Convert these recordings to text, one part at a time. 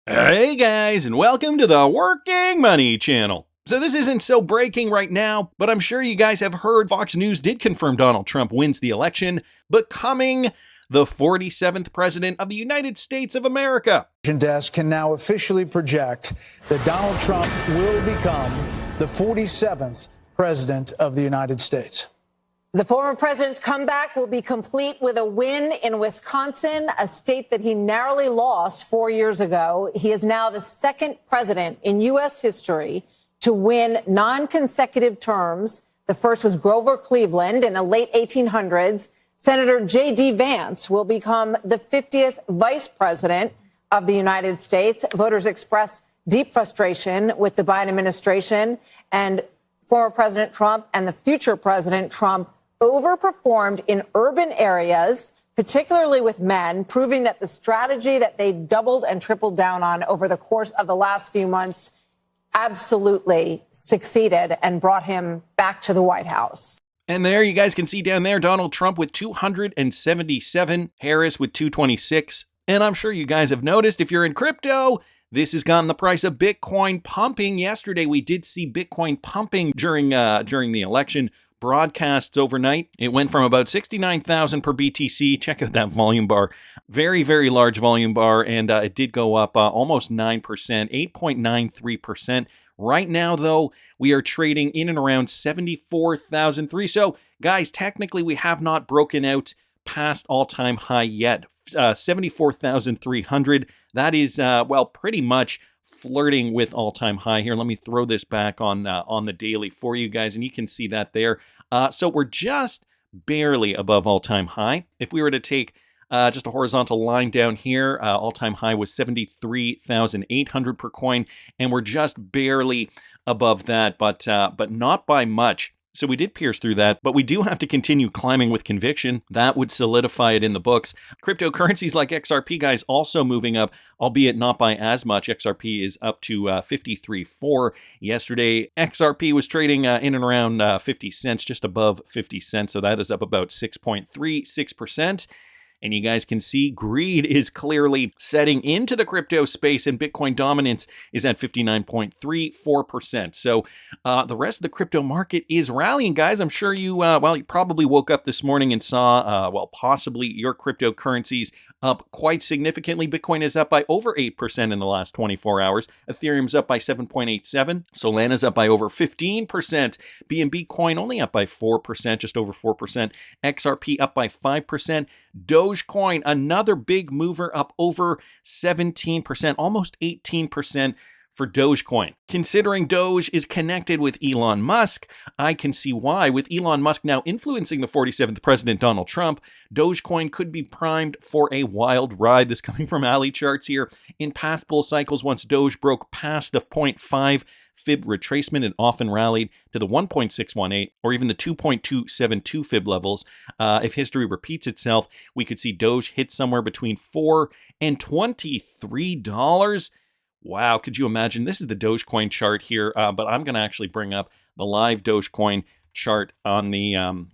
Hey guys, and welcome to the Working Money channel. So this isn't so breaking right now, but I'm sure you guys have heard Fox News did confirm Donald Trump wins the election, becoming the 47th president of the United States of America. Desk can now officially project that Donald Trump will become the 47th president of the United States. The former president's comeback will be complete with a win in Wisconsin, a state that he narrowly lost 4 years ago. He is now the second president in U.S. history to win non-consecutive terms. The first was Grover Cleveland in the late 1800s. Senator J.D. Vance will become the 50th vice president of the United States. Voters express deep frustration with the Biden administration, and former President Trump and the future President Trump overperformed in urban areas, particularly with men, proving that the strategy that they doubled and tripled down on over the course of the last few months absolutely succeeded and brought him back to the White House. And there you guys can see down there Donald Trump with 277, Harris with 226. And I'm sure you guys have noticed if you're in crypto, this has gotten the price of Bitcoin pumping. Yesterday we did see Bitcoin pumping during the election broadcasts overnight. It went from about 69,000 per BTC. Check out that volume bar. Very, very large volume bar. And it did go up almost 9%, 8.93%. Right now, though, we are trading in and around 74,003. So, guys, technically, we have not broken out past all-time high yet. 74,300. That is, well, pretty much flirting with all-time high here. Let me throw this back on the daily for you guys, and you can see that there. So we're just barely above all-time high. If we were to take just a horizontal line down here, all-time high was 73,800 per coin, and we're just barely above that, but not by much. So we did pierce through that, but we do have to continue climbing with conviction. That would solidify it in the books. Cryptocurrencies like XRP, guys, also moving up, albeit not by as much. XRP is up to 53.4. Yesterday, XRP was trading in and around 50 cents, just above 50 cents. So that is up about 6.36%. And you guys can see greed is clearly setting into the crypto space, and Bitcoin dominance is at 59.34%. So the rest of the crypto market is rallying, guys. I'm sure you, you probably woke up this morning and saw, possibly your cryptocurrencies up quite significantly. Bitcoin is up by over 8% in the last 24 hours. Ethereum's up by 7.87. Solana's up by over 15%. BNB coin only up by 4%, just over 4%. XRP up by 5%. Dogecoin, another big mover, up over 17%, almost 18% for Dogecoin. Considering Doge is connected with Elon Musk, I can see why. With Elon Musk now influencing the 47th president, Donald Trump, Dogecoin could be primed for a wild ride. This coming from Ali charts here. In past bull cycles, once Doge broke past the 0.5 fib retracement, it often rallied to the 1.618 or even the 2.272 fib levels. If history repeats itself, we could see Doge hit somewhere between $4 and $23. Wow, could you imagine? This is the Dogecoin chart here, but I'm going to actually bring up the live Dogecoin chart on the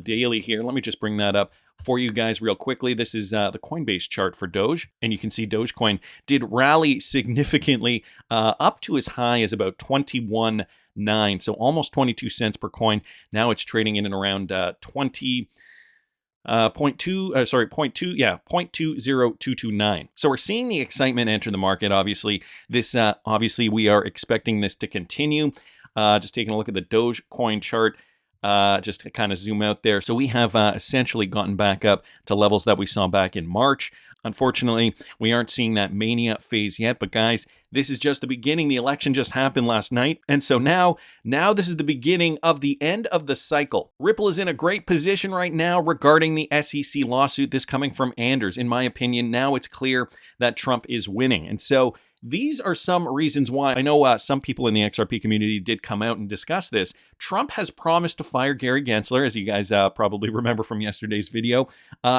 daily here. Let me just bring that up for you guys real quickly. This is the Coinbase chart for Doge, and you can see Dogecoin did rally significantly up to as high as about 21.9, so almost 22 cents per coin. Now it's trading in and around 0.20229. So we're seeing the excitement enter the market. Obviously, we are expecting this to continue. Just taking a look at the Dogecoin chart, just to kind of zoom out there. So we have essentially gotten back up to levels that we saw back in March. Unfortunately, we aren't seeing that mania phase yet, but guys, this is just the beginning. The election just happened last night, and so now this is the beginning of the end of the cycle. Ripple is in a great position right now regarding the SEC lawsuit, this coming from Anders. In my opinion, now it's clear that Trump is winning, and so these are some reasons why. I know some people in the XRP community did come out and discuss this. Trump has promised to fire Gary Gensler, as you guys probably remember from yesterday's video.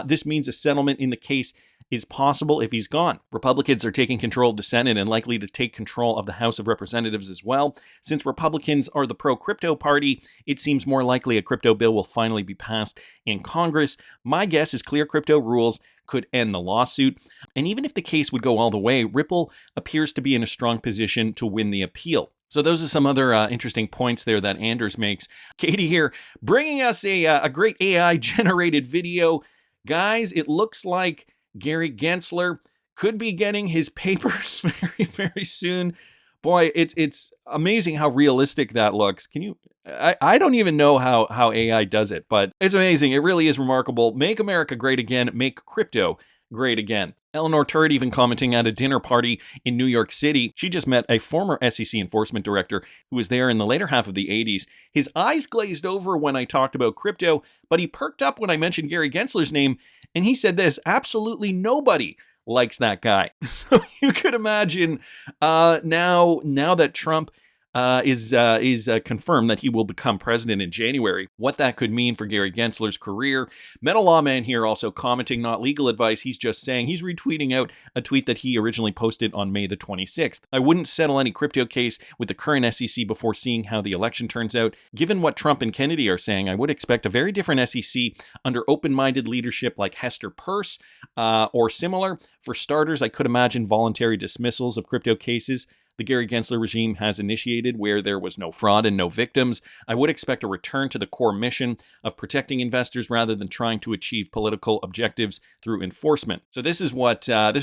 This means a settlement in the case is possible if he's gone. Republicans are taking control of the Senate and likely to take control of the House of Representatives as well. Since Republicans are the pro-crypto party, it seems more likely a crypto bill will finally be passed in Congress. My guess is clear crypto rules could end the lawsuit. And even if the case would go all the way, Ripple appears to be in a strong position to win the appeal. So those are some other interesting points there that Anders makes. Katie here, bringing us a great AI-generated video. Guys, it looks like Gary Gensler could be getting his papers very, very soon. Boy, it's amazing how realistic that looks. Can you... I don't even know how AI does it, but it's amazing. It really is remarkable. Make America great again. Make crypto great again. Eleanor Turret even commenting at a dinner party in New York City. She just met a former SEC enforcement director who was there in the later half of the 80s. His eyes glazed over when I talked about crypto, but he perked up when I mentioned Gary Gensler's name, and he said this: absolutely nobody likes that guy. So you could imagine now that Trump is confirmed that he will become president in January, what that could mean for Gary Gensler's career. Metal Lawman here also commenting, not legal advice. He's just saying, he's retweeting out a tweet that he originally posted on May the 26th. I wouldn't settle any crypto case with the current SEC before seeing how the election turns out. Given what Trump and Kennedy are saying, I would expect a very different SEC under open-minded leadership like Hester Peirce or similar. For starters, I could imagine voluntary dismissals of crypto cases the Gary Gensler regime has initiated where there was no fraud and no victims. I would expect a return to the core mission of protecting investors rather than trying to achieve political objectives through enforcement. So this is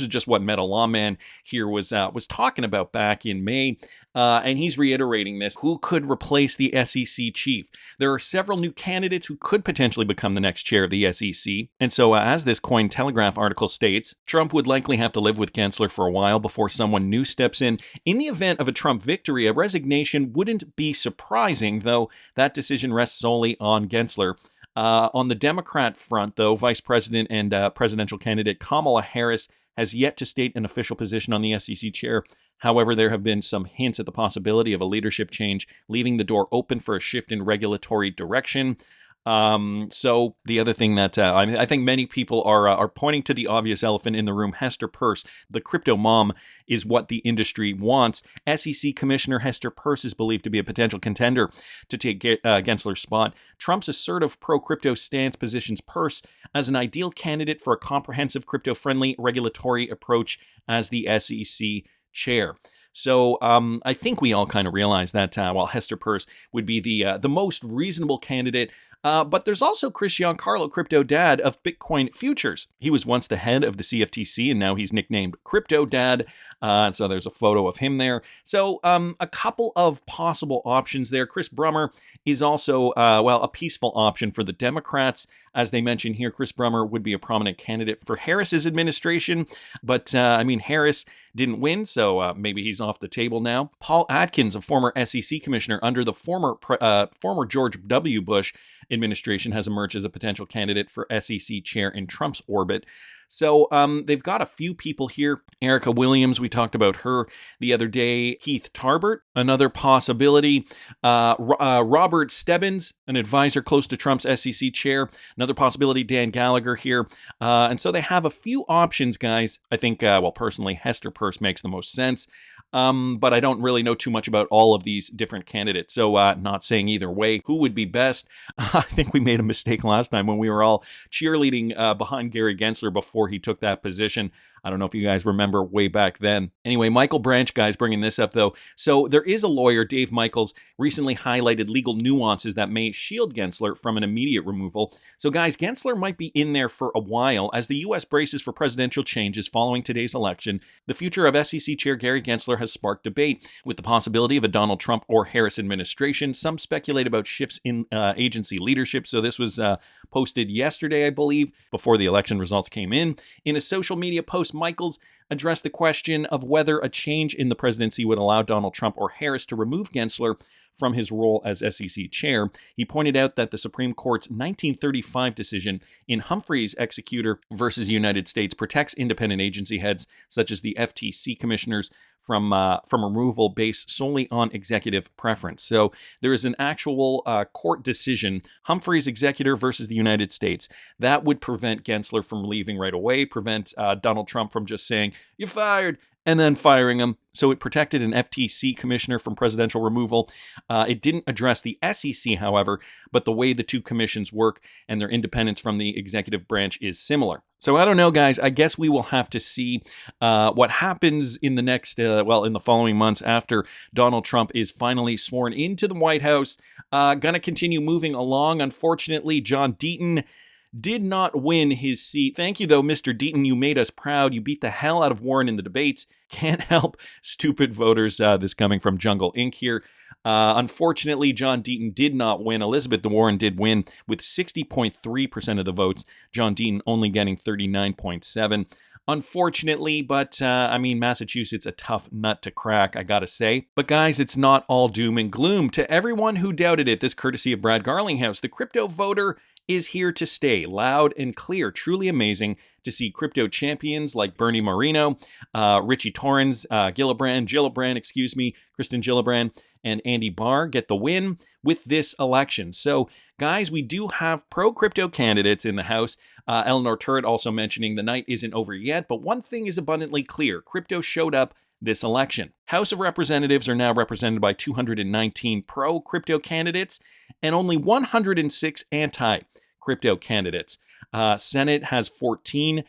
just what Metal Lawman here was talking about back in May, and he's reiterating this. Who could replace the SEC chief? There are several new candidates who could potentially become the next chair of the SEC, and so as this Cointelegraph article states, Trump would likely have to live with Gensler for a while before someone new steps in. In the event of a Trump victory, a resignation wouldn't be surprising, though that decision rests solely on Gensler. On the Democrat front, though, Vice President and presidential candidate Kamala Harris has yet to state an official position on the SEC chair. However, there have been some hints at the possibility of a leadership change, leaving the door open for a shift in regulatory direction. So the other thing that I think many people are pointing to the obvious elephant in the room, Hester Peirce, the crypto mom, is what the industry wants. SEC Commissioner Hester Peirce is believed to be a potential contender to take Gensler's spot. Trump's assertive pro-crypto stance positions Peirce as an ideal candidate for a comprehensive crypto-friendly regulatory approach as the SEC chair. So I think we all kind of realize that while Hester Peirce would be the most reasonable candidate, but there's also Chris Giancarlo, crypto dad of Bitcoin futures. He was once the head of the CFTC, and now he's nicknamed Crypto Dad. So there's a photo of him there. So a couple of possible options there. Chris Brummer is also, a peaceful option for the Democrats. As they mention here, Chris Brummer would be a prominent candidate for Harris's administration. But, Harris didn't win, so maybe he's off the table now. Paul Atkins, a former SEC commissioner under the former George W. Bush administration, has emerged as a potential candidate for SEC chair in Trump's orbit. So they've got a few people here. Erica Williams, we talked about her the other day. Keith Tarbert, another possibility. Robert Stebbins, an advisor close to Trump's SEC chair. Another possibility, Dan Gallagher here. And so they have a few options, guys. I think, personally, Hester Peirce makes the most sense. But I don't really know too much about all of these different candidates. So not saying either way who would be best. I think we made a mistake last time when we were all cheerleading behind Gary Gensler before he took that position. I don't know if you guys remember way back then. Anyway, Michael Branch, guys, bringing this up, though. So there is a lawyer, Dave Michaels, recently highlighted legal nuances that may shield Gensler from an immediate removal. So, guys, Gensler might be in there for a while as the U.S. braces for presidential changes following today's election. The future of SEC Chair Gary Gensler has sparked debate, with the possibility of a Donald Trump or Harris administration. Some speculate about shifts in agency leadership. So this was posted yesterday, I believe, before the election results came in. In a social media post, Michaels addressed the question of whether a change in the presidency would allow Donald Trump or Harris to remove Gensler from his role as SEC chair. He pointed out that the Supreme Court's 1935 decision in Humphrey's Executor versus United States protects independent agency heads, such as the FTC commissioners, from removal based solely on executive preference. So there is an actual court decision, Humphrey's executor versus the United States, that would prevent Gensler from leaving right away, prevent Donald Trump from just saying, "You're fired," and then firing him. So it protected an FTC commissioner from presidential removal. It didn't address the SEC, however, but the way the two commissions work and their independence from the executive branch is similar. So I don't know, guys. I guess we will have to see what happens in the next, in the following months after Donald Trump is finally sworn into the White House. Gonna continue moving along. Unfortunately, John Deaton did not win his seat. Thank you, though, Mr. Deaton. You made us proud. You beat the hell out of Warren in the debates. Can't help stupid voters. This coming from Jungle Inc. here. Unfortunately, John Deaton did not win. Elizabeth Warren did win with 60.3% of the votes. John Deaton only getting 39.7%. Unfortunately, but Massachusetts, a tough nut to crack, I gotta say. But guys, it's not all doom and gloom. To everyone who doubted it, this courtesy of Brad Garlinghouse, the crypto voter is here to stay, loud and clear. Truly amazing to see crypto champions like Bernie Moreno, Richie Torrens, Kristen Gillibrand, and Andy Barr get the win with this election. So, guys, we do have pro-crypto candidates in the House. Eleanor Turret also mentioning the night isn't over yet, but one thing is abundantly clear. Crypto showed up this election. House of Representatives are now represented by 219 pro-crypto candidates and only 106 anti-crypto candidates. Senate has 14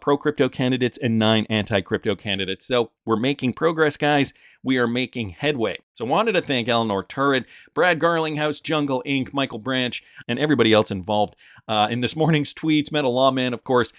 pro-crypto candidates and 9 anti-crypto candidates. So we're making progress, guys. We are making headway. So I wanted to thank Eleanor Turret, Brad Garlinghouse, Jungle Inc., Michael Branch, and everybody else involved in this morning's tweets. Metal Lawman, of course,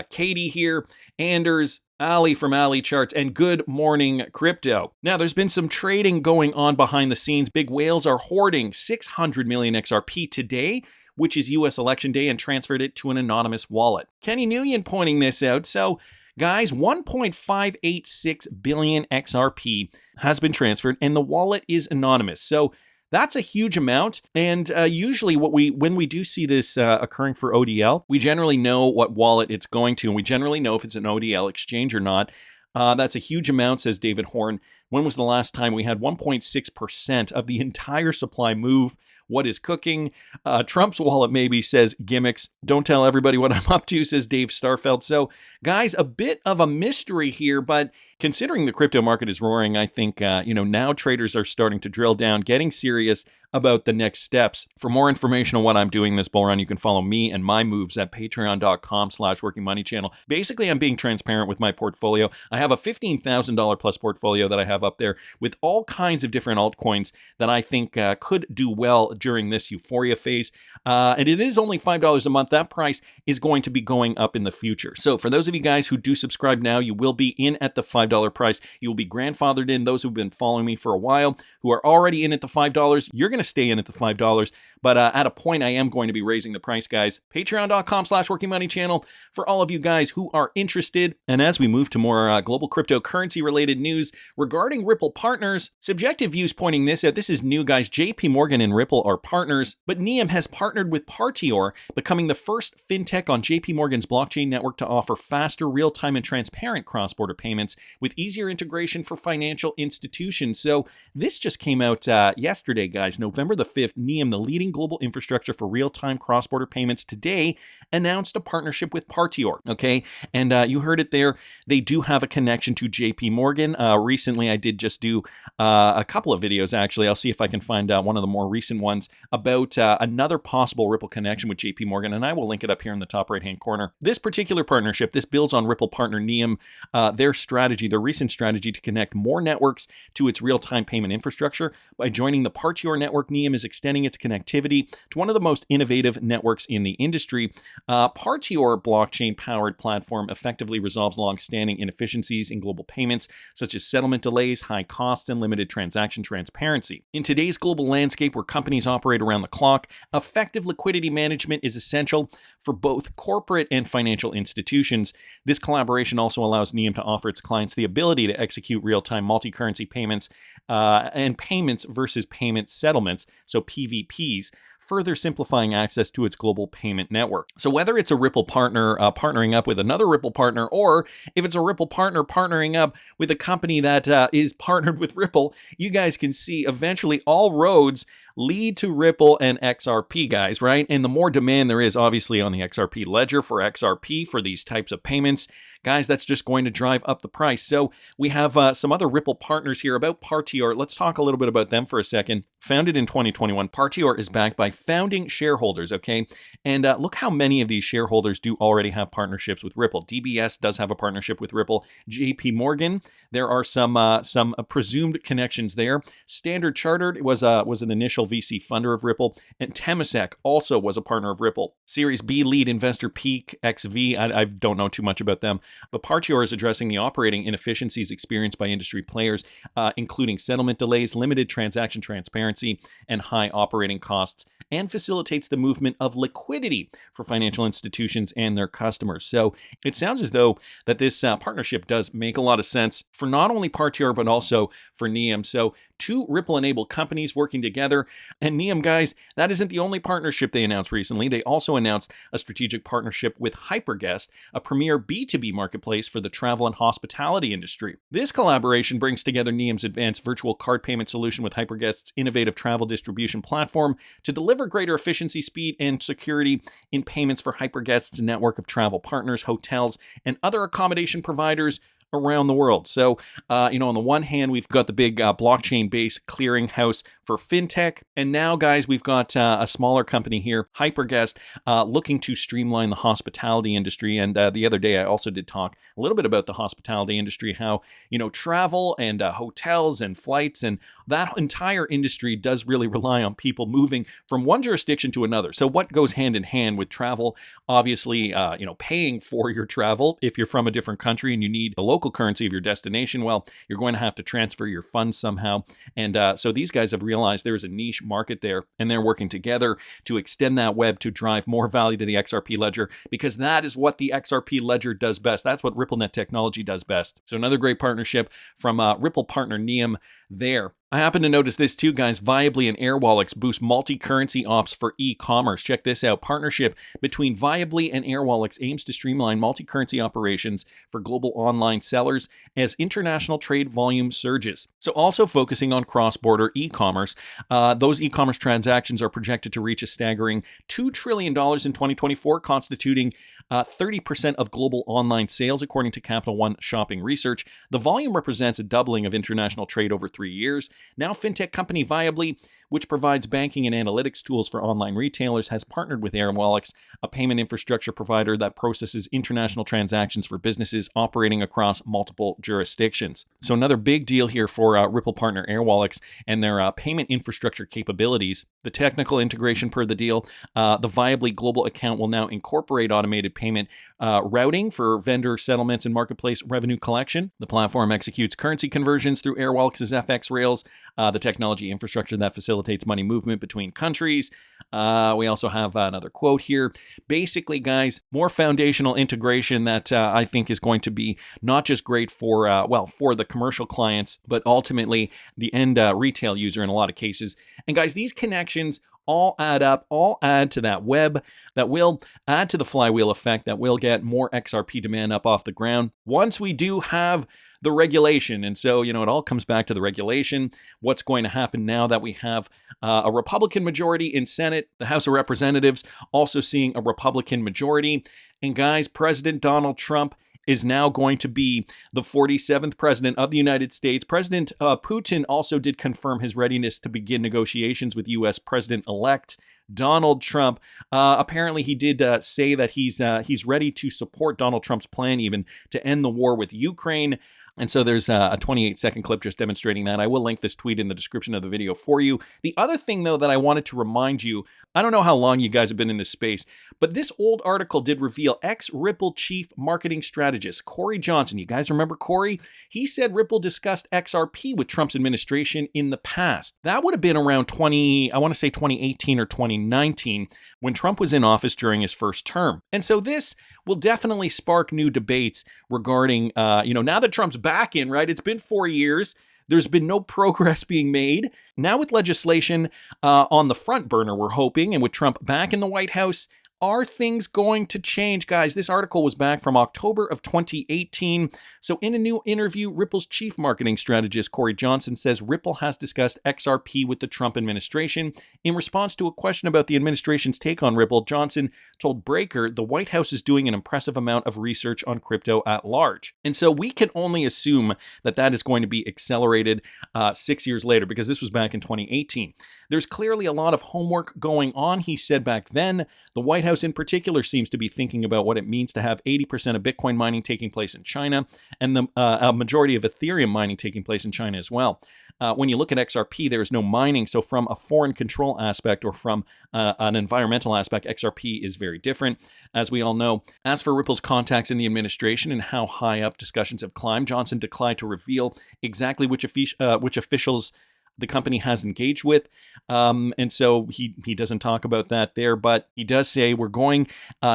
Katie here, Anders, Ali from Ali Charts, and Good Morning Crypto. Now, there's been some trading going on behind the scenes. Big whales are hoarding 600 million XRP today, which is U.S. election day, and transferred it to an anonymous wallet. Kenny Nguyen pointing this out. So, guys, 1.586 billion XRP has been transferred, and the wallet is anonymous. So that's a huge amount. And usually when we do see this occurring for ODL, we generally know what wallet it's going to, and we generally know if it's an ODL exchange or not. That's a huge amount, says David Horn. When was the last time we had 1.6% of the entire supply move? What is cooking? Trump's wallet maybe, says Gimmicks. Don't tell everybody what I'm up to, says Dave Starfelt. So, guys, a bit of a mystery here, but considering the crypto market is roaring, I think, now traders are starting to drill down, getting serious about the next steps. For more information on what I'm doing this bull run, you can follow me and my moves at patreon.com/workingmoneychannel. Basically, I'm being transparent with my portfolio. I have a $15,000 plus portfolio that I have up there with all kinds of different altcoins that I think could do well during this euphoria phase. And it is only $5 a month. That price is going to be going up in the future. So for those of you guys who do subscribe now, you will be in at the $5 price. You will be grandfathered in. Those who've been following me for a while, who are already in at the $5, you're going to stay in at the $5. But at a point, I am going to be raising the price, guys. Patreon.com/workingmoneychannel for all of you guys who are interested. And as we move to more global cryptocurrency related news regarding Ripple partners, subjective views pointing this out. This is new, guys. JP Morgan and Ripple are partners, but Neum has partnered with Partior, becoming the first fintech on JP Morgan's blockchain network to offer faster, real-time, and transparent cross-border payments with easier integration for financial institutions. So this just came out yesterday, guys, November the 5th. Neum, the leading global infrastructure for real-time cross-border payments, today announced a partnership with Partior. Okay, and you heard it there. They do have a connection to JP Morgan. Recently, I did just do a couple of videos, actually. I'll see if I can find out one of the more recent ones about another possible Ripple connection with JP Morgan, and I will link it up here in the top right-hand corner. This particular partnership, this builds on Ripple partner Neum, their recent strategy to connect more networks to its real-time payment infrastructure. By joining the Partior network, Neum is extending its connectivity to one of the most innovative networks in the industry. Partior blockchain-powered platform effectively resolves long-standing inefficiencies in global payments, such as settlement delays, high costs, and limited transaction transparency. In today's global landscape where companies operate around the clock, effective liquidity management is essential for both corporate and financial institutions. This collaboration also allows Neum to offer its clients the ability to execute real-time multi-currency payments and payments versus payment settlements, so PVPs, further simplifying access to its global payment network. So So whether it's a Ripple partner partnering up with another Ripple partner, or if it's a Ripple partner partnering up with a company that is partnered with Ripple, you guys can see eventually all roads lead to Ripple and XRP, guys, right? And the more demand there is, obviously, on the XRP ledger for XRP for these types of payments, guys, that's just going to drive up the price. So we have some other Ripple partners here. About Partior, let's talk a little bit about them for a second. Founded in 2021, Partior is backed by founding shareholders, okay? And look how many of these shareholders do already have partnerships with Ripple. DBS does have a partnership with Ripple. JP Morgan, there are some presumed connections there. Standard Chartered was an initial VC funder of Ripple, and Temasek also was a partner of Ripple. Series B lead investor Peak XV, I don't know too much about them, but Partior is addressing the operating inefficiencies experienced by industry players, including settlement delays, limited transaction transparency, and high operating costs, and facilitates the movement of liquidity for financial institutions and their customers. So it sounds as though that this partnership does make a lot of sense for not only Partior, but also for Neum. So two Ripple-enabled companies working together. And Neum, guys, that isn't the only partnership they announced recently. They also announced a strategic partnership with HyperGuest, a premier B2B marketplace for the travel and hospitality industry. This collaboration brings together Neum's advanced virtual card payment solution with HyperGuest's innovative travel distribution platform to deliver greater efficiency, speed, and security in payments for HyperGuest's network of travel partners, hotels, and other accommodation providers around the world. So, on the one hand, we've got the big blockchain-based clearinghouse for fintech. And now, guys, we've got a smaller company here, HyperGuest, looking to streamline the hospitality industry. And the other day, I also did talk a little bit about the hospitality industry, how, travel and hotels and flights and that entire industry does really rely on people moving from one jurisdiction to another. So what goes hand in hand with travel? Obviously, paying for your travel. If you're from a different country and you need the local currency of your destination, well, you're going to have to transfer your funds somehow. And so these guys have realized there's a niche market there, and they're working together to extend that web to drive more value to the XRP ledger, because that is what the XRP ledger does best. That's what RippleNet technology does best. So another great partnership from Ripple partner Neum there. I happen to notice this too, guys. Viably and Airwallx boost multi-currency ops for e-commerce. Check this out. Partnership between Viably and Airwallx aims to streamline multi-currency operations for global online sellers as international trade volume surges. So also focusing on cross-border e-commerce. Those e-commerce transactions are projected to reach a staggering $2 trillion in 2024, constituting 30% of global online sales, according to Capital One Shopping Research. The volume represents a doubling of international trade over 3 years. Now, fintech company Viably, which provides banking and analytics tools for online retailers, has partnered with Airwallx, a payment infrastructure provider that processes international transactions for businesses operating across multiple jurisdictions. So another big deal here for Ripple partner Airwallx and their payment infrastructure capabilities. The technical integration per the deal, the Viably global account will now incorporate automated payment routing for vendor settlements and marketplace revenue collection. The platform executes currency conversions through Airwallx's FX rails, the technology infrastructure that facilitates money movement between countries. We also have another quote here. Basically, guys, more foundational integration that I think is going to be not just great for the commercial clients, but ultimately the end retail user in a lot of cases. And guys, these connections all add up, all add to that web that will add to the flywheel effect that will get more XRP demand up off the ground once we do have the regulation. And so, it all comes back to the regulation. What's going to happen now that we have a Republican majority in Senate, the House of Representatives also seeing a Republican majority. And guys, President Donald Trump is now going to be the 47th president of the United States. President Putin also did confirm his readiness to begin negotiations with U.S. President-elect Donald Trump. Apparently, he did say that he's ready to support Donald Trump's plan even to end the war with Ukraine. And so there's a 28-second clip just demonstrating that. I will link this tweet in the description of the video for you. The other thing, though, that I wanted to remind you, I don't know how long you guys have been in this space, but this old article did reveal ex-Ripple chief marketing strategist Corey Johnson. You guys remember Corey? He said Ripple discussed XRP with Trump's administration in the past. That would have been around 2018 or 2019, when Trump was in office during his first term. And so this will definitely spark new debates regarding, now that Trump's back in, right? It's been 4 years. There's been no progress being made. Now with legislation on the front burner, we're hoping, and with Trump back in the White House, Are things going to change, guys? This article was back from October of 2018. So in a new interview, Ripple's chief marketing strategist, Corey Johnson, says Ripple has discussed XRP with the Trump administration. In response to a question about the administration's take on Ripple, Johnson told Breaker the White House is doing an impressive amount of research on crypto at large. And so we can only assume that that is going to be accelerated 6 years later, because this was back in 2018. There's clearly a lot of homework going on, he said back then. The White House in particular seems to be thinking about what it means to have 80% of Bitcoin mining taking place in China, and a majority of Ethereum mining taking place in China as well. When you look at XRP, there is no mining. So from a foreign control aspect or from an environmental aspect, XRP is very different, as we all know. As for Ripple's contacts in the administration and how high up discussions have climbed, Johnson declined to reveal exactly which officials the company has engaged with. And so he doesn't talk about that there, but he does say we're going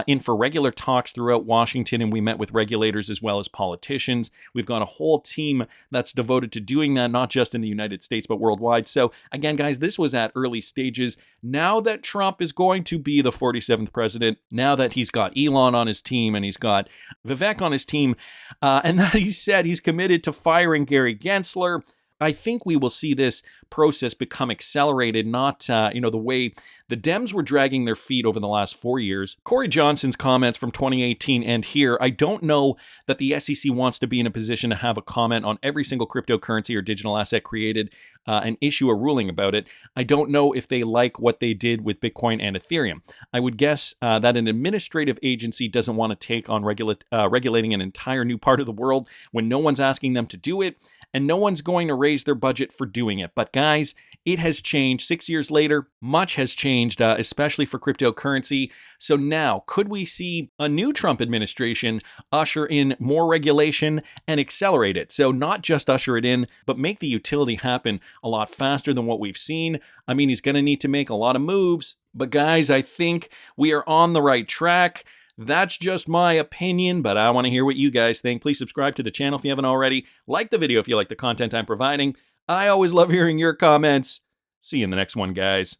in for regular talks throughout Washington, and we met with regulators as well as politicians. We've got a whole team that's devoted to doing that, not just in the United States, but worldwide. So again, guys, this was at early stages. Now that Trump is going to be the 47th president, now that he's got Elon on his team and he's got Vivek on his team, and that he said he's committed to firing Gary Gensler, I think we will see this process become accelerated, not, the way the Dems were dragging their feet over the last 4 years. Corey Johnson's comments from 2018 end here. I don't know that the SEC wants to be in a position to have a comment on every single cryptocurrency or digital asset created and issue a ruling about it. I don't know if they like what they did with Bitcoin and Ethereum. I would guess that an administrative agency doesn't want to take on regulating an entire new part of the world when no one's asking them to do it, and no one's going to raise their budget for doing it. But guys, it has changed. 6 years later, much has changed, especially for cryptocurrency. So now, could we see a new Trump administration usher in more regulation and accelerate it? So not just usher it in, but make the utility happen a lot faster than what we've seen. I mean, he's going to need to make a lot of moves. But guys, I think we are on the right track. That's just my opinion, but I want to hear what you guys think. Please subscribe to the channel if you haven't already. Like the video if you like the content I'm providing. I always love hearing your comments. See you in the next one, guys.